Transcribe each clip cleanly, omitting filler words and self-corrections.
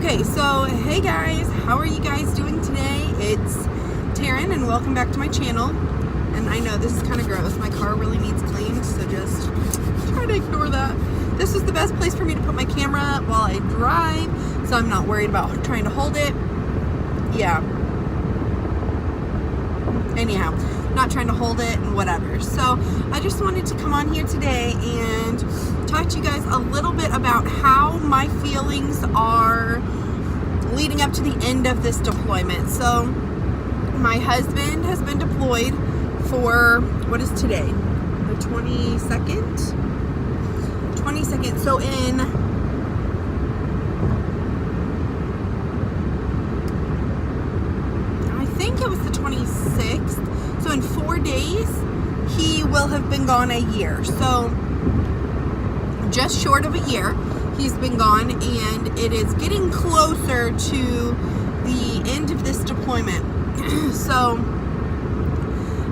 Okay, so hey guys, how are you guys doing today? It's Taryn and welcome back to my channel. And I know this is kind of gross. My car really needs cleaned, so just try to ignore that. This is the best place for me to put my camera while I drive, so I'm not worried about trying to hold it. Yeah. Anyhow, not trying to hold it and whatever. So I just wanted to come on here today and talk to you guys a little bit about how my feelings are leading up to the end of this deployment. So my husband has been deployed for, what is today? The 22nd? 22nd. So I think it was the 26th. So in 4 days, he will have been gone a year. So just short of a year he's been gone, and it is getting closer to the end of this deployment. So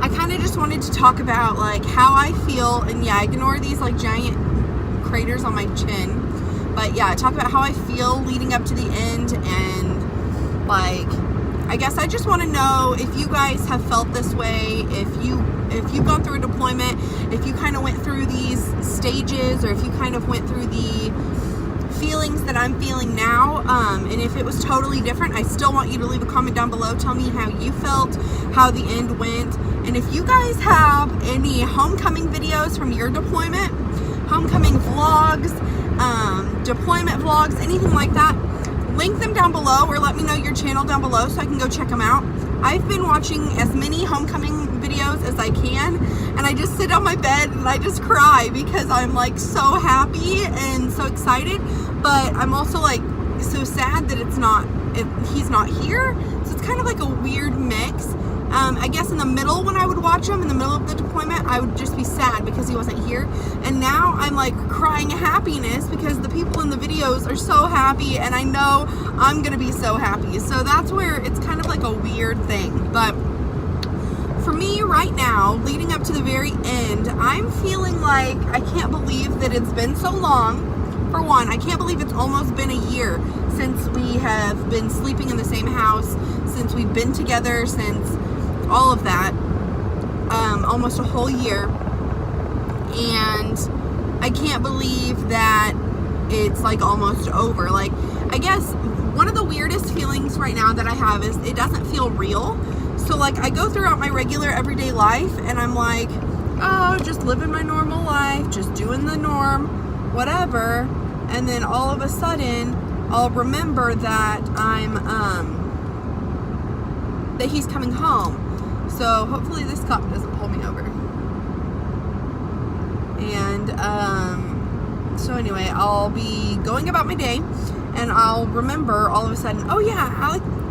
I kind of just wanted to talk about like how I feel, and yeah, ignore these like giant craters on my chin, but yeah, talk about how I feel leading up to the end. And like, I guess I just want to know if you guys have felt this way, if you've gone through a deployment, if you kind of went through these stages, or if you kind of went through the feelings that I'm feeling now, and if it was totally different. I still want you to leave a comment down below. Tell me how you felt, how the end went, and if you guys have any homecoming videos from your deployment, homecoming vlogs, deployment vlogs, anything like that, link them down below, or let me know your channel down below so I can go check them out. I've been watching as many homecoming videos as I can, and I just sit on my bed and I just cry because I'm like so happy and so excited, but I'm also like so sad that he's not here. So it's kind of like a weird mix. I guess in the middle, when I would watch him in the middle of the deployment, I would just be sad because he wasn't here. And now I'm like crying happiness because the people in the videos are so happy, and I know I'm gonna be so happy. So that's where it's kind of like a weird thing. But for me right now, leading up to the very end, I'm feeling like I can't believe that it's been so long. For one, I can't believe it's almost been a year since we have been sleeping in the same house, since we've been together, since all of that, almost a whole year. And I can't believe that it's like almost over. Like, I guess one of the weirdest feelings right now that I have is it doesn't feel real. So like, I go throughout my regular everyday life and I'm like, oh, just living my normal life, just doing the norm, whatever. And then all of a sudden I'll remember that that he's coming home. So hopefully this cop doesn't pull me over. And so anyway, I'll be going about my day, and I'll remember all of a sudden, oh yeah,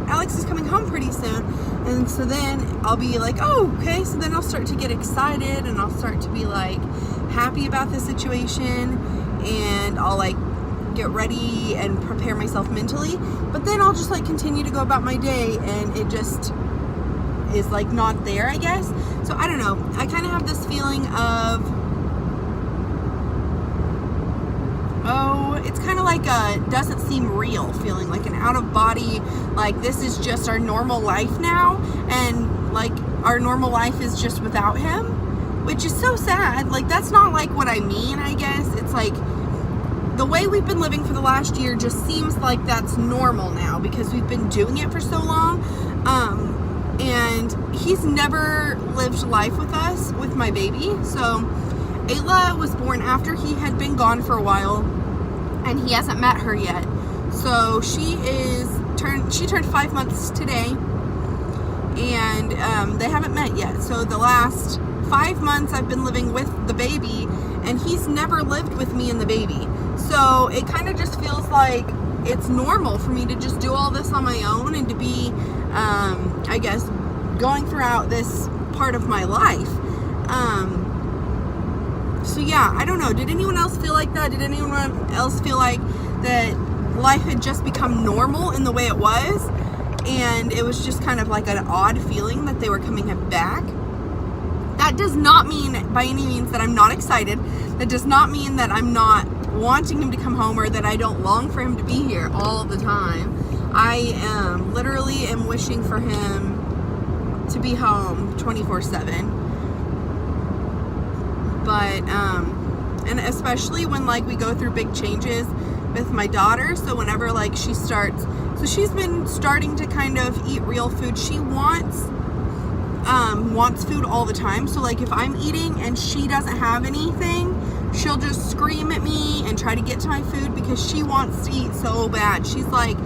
Alex is coming home pretty soon. And so then I'll be like, oh, okay. So then I'll start to get excited, and I'll start to be like happy about the situation, and I'll like get ready and prepare myself mentally. But then I'll just like continue to go about my day, and it just is like not there, I guess. So I don't know, I kind of have this feeling of, oh, it's kind of like a doesn't seem real feeling, like an out of body, like this is just our normal life now, and like our normal life is just without him, which is so sad. Like, that's not like what I mean, I guess. It's like the way we've been living for the last year just seems like that's normal now because we've been doing it for so long. And he's never lived life with us, with my baby. So Ayla was born after he had been gone for a while, and he hasn't met her yet. So she turned 5 months today, and they haven't met yet. So the last 5 months I've been living with the baby, and he's never lived with me and the baby. So it kind of just feels like it's normal for me to just do all this on my own, and to be, I guess, going throughout this part of my life. So yeah, I don't know. Did anyone else feel like that? Did anyone else feel like that life had just become normal in the way it was, and it was just kind of like an odd feeling that they were coming back? That does not mean by any means that I'm not excited. That does not mean that I'm not wanting him to come home or that I don't long for him to be here all the time. I literally am wishing for him to be home 24/7. But, and especially when, like, we go through big changes with my daughter. So whenever, like, she's been starting to kind of eat real food. She wants food all the time. So, like, if I'm eating and she doesn't have anything, she'll just scream at me and try to get to my food because she wants to eat so bad. She's like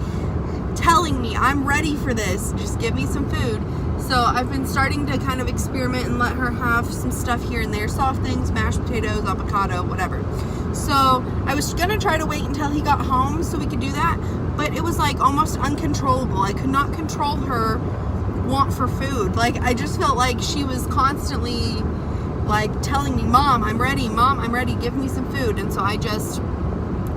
telling me, I'm ready for this, just give me some food. So I've been starting to kind of experiment and let her have some stuff here and there, soft things, mashed potatoes, avocado, whatever. So I was gonna try to wait until he got home so we could do that, but it was like almost uncontrollable. I could not control her want for food. Like, I just felt like she was constantly like telling me, Mom, I'm ready, give me some food. And so I just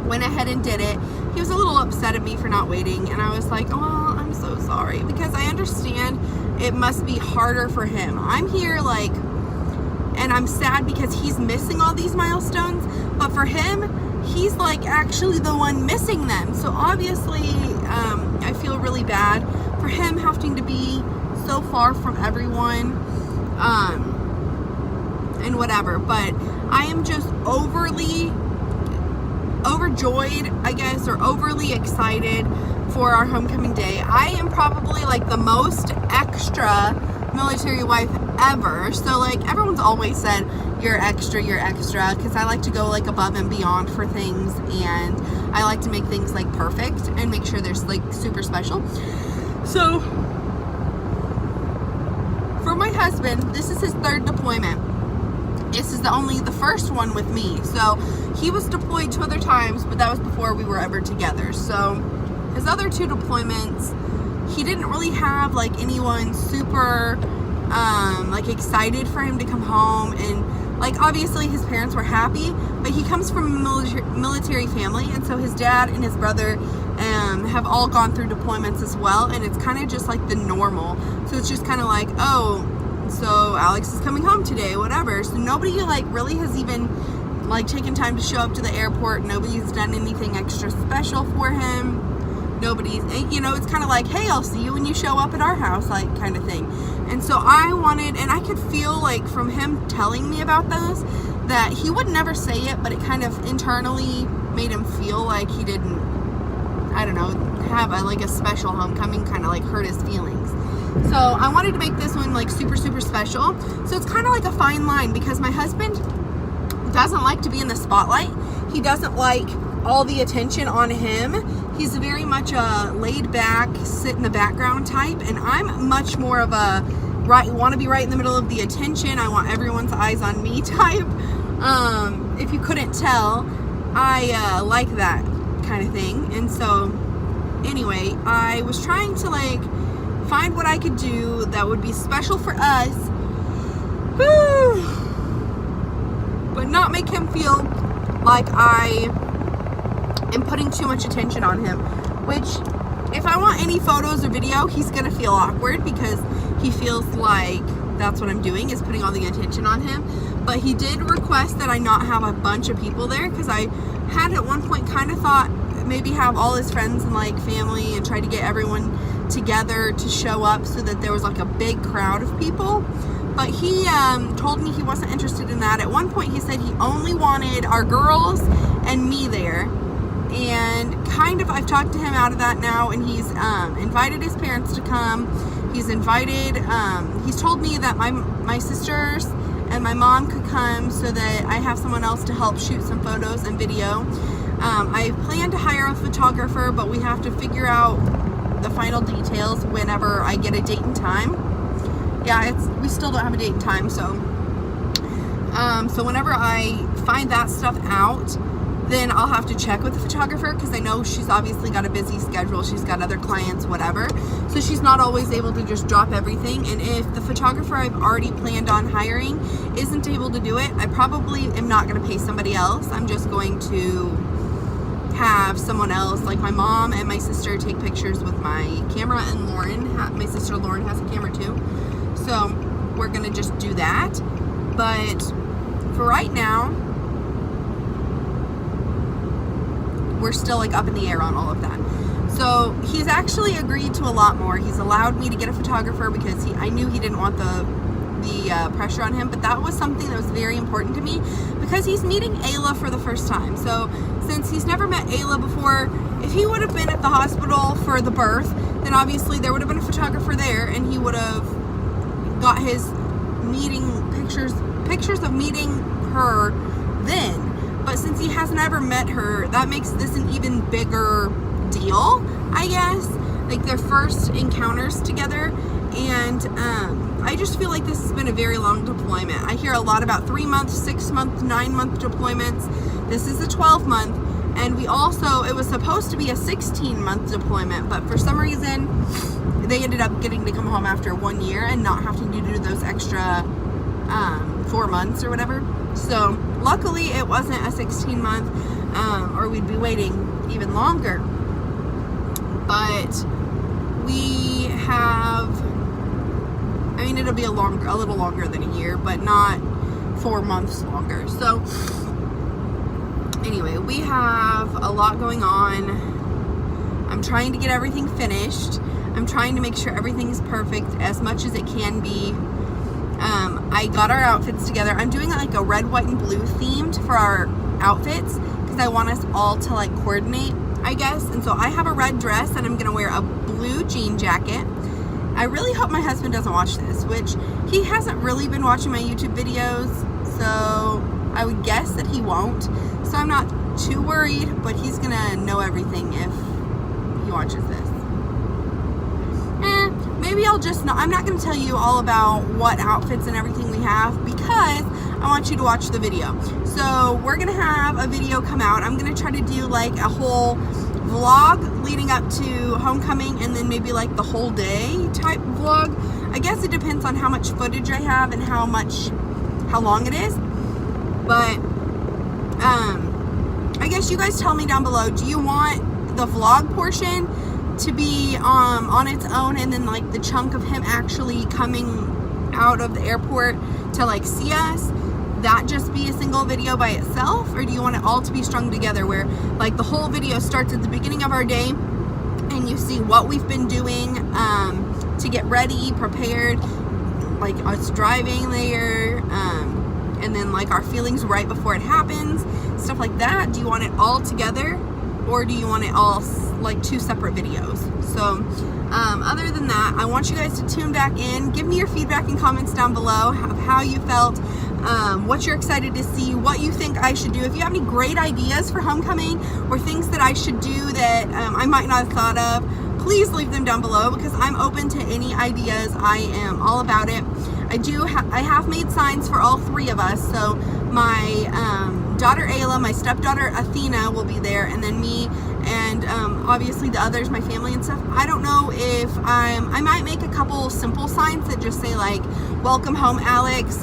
went ahead and did it. He was a little upset at me for not waiting, and I was like, oh, I'm so sorry, because I understand it must be harder for him. I'm here, like, and I'm sad because he's missing all these milestones, but for him, he's like actually the one missing them. So obviously I feel really bad for him having to be so far from everyone and whatever. But I am just overjoyed, I guess, or overly excited for our homecoming day. I am probably like the most extra military wife ever. So, like, everyone's always said, you're extra, because I like to go like above and beyond for things, and I like to make things like perfect and make sure they're like super special. So for my husband, this is his third deployment. This is the first one with me. So he was deployed 2 other times, but that was before we were ever together. So his other 2 deployments, he didn't really have like anyone super like excited for him to come home, and like obviously his parents were happy, but he comes from a military family, and so his dad and his brother have all gone through deployments as well, and it's kind of just like the normal. So it's just kind of like, oh, so Alex is coming home today, whatever. So nobody like really has even like taken time to show up to the airport. Nobody's done anything extra special for him. Nobody's, you know, it's kind of like, hey, I'll see you when you show up at our house, like, kind of thing. And so I wanted, and I could feel like from him telling me about those that he would never say it, but it kind of internally made him feel like he didn't, I don't know, have a special homecoming, kind of like hurt his feelings. So I wanted to make this one like super, super special. So it's kind of like a fine line, because my husband doesn't like to be in the spotlight. He doesn't like all the attention on him. He's very much a laid back, sit in the background type, and I'm much more of a want to be right in the middle of the attention. I want everyone's eyes on me type. If you couldn't tell, I like that kind of thing. And so anyway, I was trying to like find what I could do that would be special for us, but not make him feel like I am putting too much attention on him. Which, if I want any photos or video, he's gonna feel awkward because he feels like that's what I'm doing, is putting all the attention on him. But he did request that I not have a bunch of people there, because I had at one point kind of thought maybe have all his friends and like family and try to get everyone together to show up so that there was like a big crowd of people. But he told me he wasn't interested in that. At one point he said he only wanted our girls and me there, and kind of I've talked to him out of that now, and he's invited his parents to come. He's invited, he's told me that my sisters and my mom could come so that I have someone else to help shoot some photos and video. I plan to hire a photographer, but we have to figure out the final details whenever I get a date and time. Yeah, we still don't have a date and time, so whenever I find that stuff out, then I'll have to check with the photographer, because I know she's obviously got a busy schedule. She's got other clients, whatever. So she's not always able to just drop everything. And if the photographer I've already planned on hiring isn't able to do it, I probably am not going to pay somebody else. I'm just going to have someone else, like my mom and my sister, take pictures with my camera, and my sister Lauren has a camera too. So we're going to just do that. But for right now, we're still like up in the air on all of that. So he's actually agreed to a lot more. He's allowed me to get a photographer because I knew he didn't want the pressure on him, but that was something that was very important to me because he's meeting Ayla for the first time. So since he's never met Ayla before, if he would have been at the hospital for the birth, then obviously there would have been a photographer there and he would have got his meeting pictures of meeting her then. But since he has never met her, that makes this an even bigger deal, I guess, like their first encounters together. And I just feel like this has been a very long deployment. I hear a lot about 3 month, 6 month, 9 month deployments. This is a 12 month, and it was supposed to be a 16 month deployment, but for some reason they ended up getting to come home after 1 year and not having to do those extra 4 months or whatever. So luckily it wasn't a 16 month, or we'd be waiting even longer. But we have, I mean, it'll be a little longer than a year, but not 4 months longer. So anyway, we have a lot going on. I'm trying to get everything finished. I'm trying to make sure everything's perfect as much as it can be. I got our outfits together. I'm doing like a red, white, and blue themed for our outfits because I want us all to like coordinate, I guess. And so I have a red dress and I'm gonna wear a blue jean jacket. I really hope my husband doesn't watch this, which he hasn't really been watching my YouTube videos, so I would guess that he won't. So I'm not too worried, but he's gonna know everything if he watches this. Maybe I'll just not, I'm not gonna tell you all about what outfits and everything we have because I want you to watch the video. So we're gonna have a video come out. I'm gonna try to do like a whole vlog leading up to homecoming and then maybe like the whole day type vlog. I guess it depends on how much footage I have and how long it is. But I guess you guys tell me down below, do you want the vlog portion to be on its own and then like the chunk of him actually coming out of the airport to like see us, that just be a single video by itself? Or do you want it all to be strung together where like the whole video starts at the beginning of our day and you see what we've been doing to get ready, prepared, like us driving there, and then like our feelings right before it happens, stuff like that? Do you want it all together or do you want it all like 2 separate videos? So other than that, I want you guys to tune back in. Give me your feedback and comments down below of how you felt, what you're excited to see, what you think I should do. If you have any great ideas for homecoming or things that I should do that I might not have thought of, please leave them down below because I'm open to any ideas. I am all about it. I have made signs for all 3 of us. So my daughter Ayla, my stepdaughter Athena will be there, and then me, and obviously the others, my family and stuff. I don't know if I might make a couple simple signs that just say like, welcome home Alex,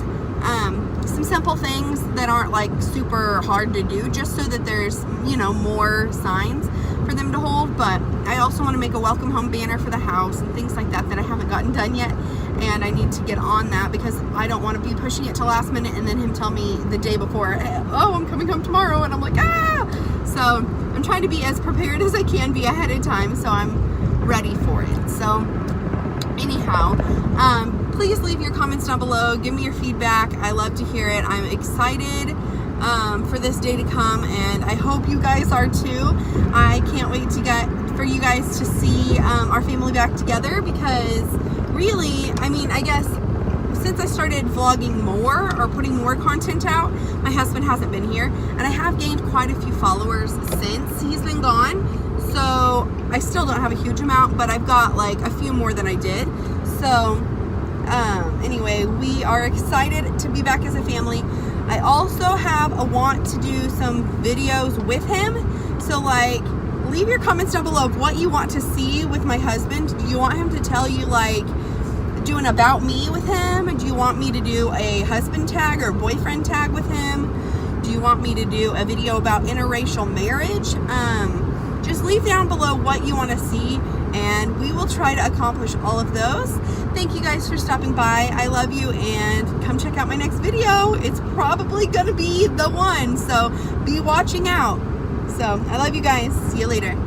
some simple things that aren't like super hard to do, just so that there's, you know, more signs for them to hold. But I also want to make a welcome home banner for the house and things like that I haven't gotten done yet, and I need to get on that because I don't want to be pushing it to last minute and then him tell me the day before, oh, I'm coming home tomorrow, and I'm like, ah. So I'm trying to be as prepared as I can be ahead of time so I'm ready for it. So anyhow, please leave your comments down below. Give me your feedback. I love to hear it. I'm excited for this day to come, and I hope you guys are too. I can't wait for you guys to see our family back together because really, I mean, I guess since I started vlogging more or putting more content out, my husband hasn't been here, and I have gained quite a few followers since he's been gone. So I still don't have a huge amount, but I've got like a few more than I did. So anyway, we are excited to be back as a family. I also have a want to do some videos with him. So like, leave your comments down below of what you want to see with my husband. Do you want him to tell you like, do an about me with him? Do you want me to do a husband tag or boyfriend tag with him? Do you want me to do a video about interracial marriage? Just leave down below what you want to see, and we will try to accomplish all of those. Thank you guys for stopping by. I love you, and come check out my next video. It's probably gonna be the one, so be watching out. So I love you guys. See you later.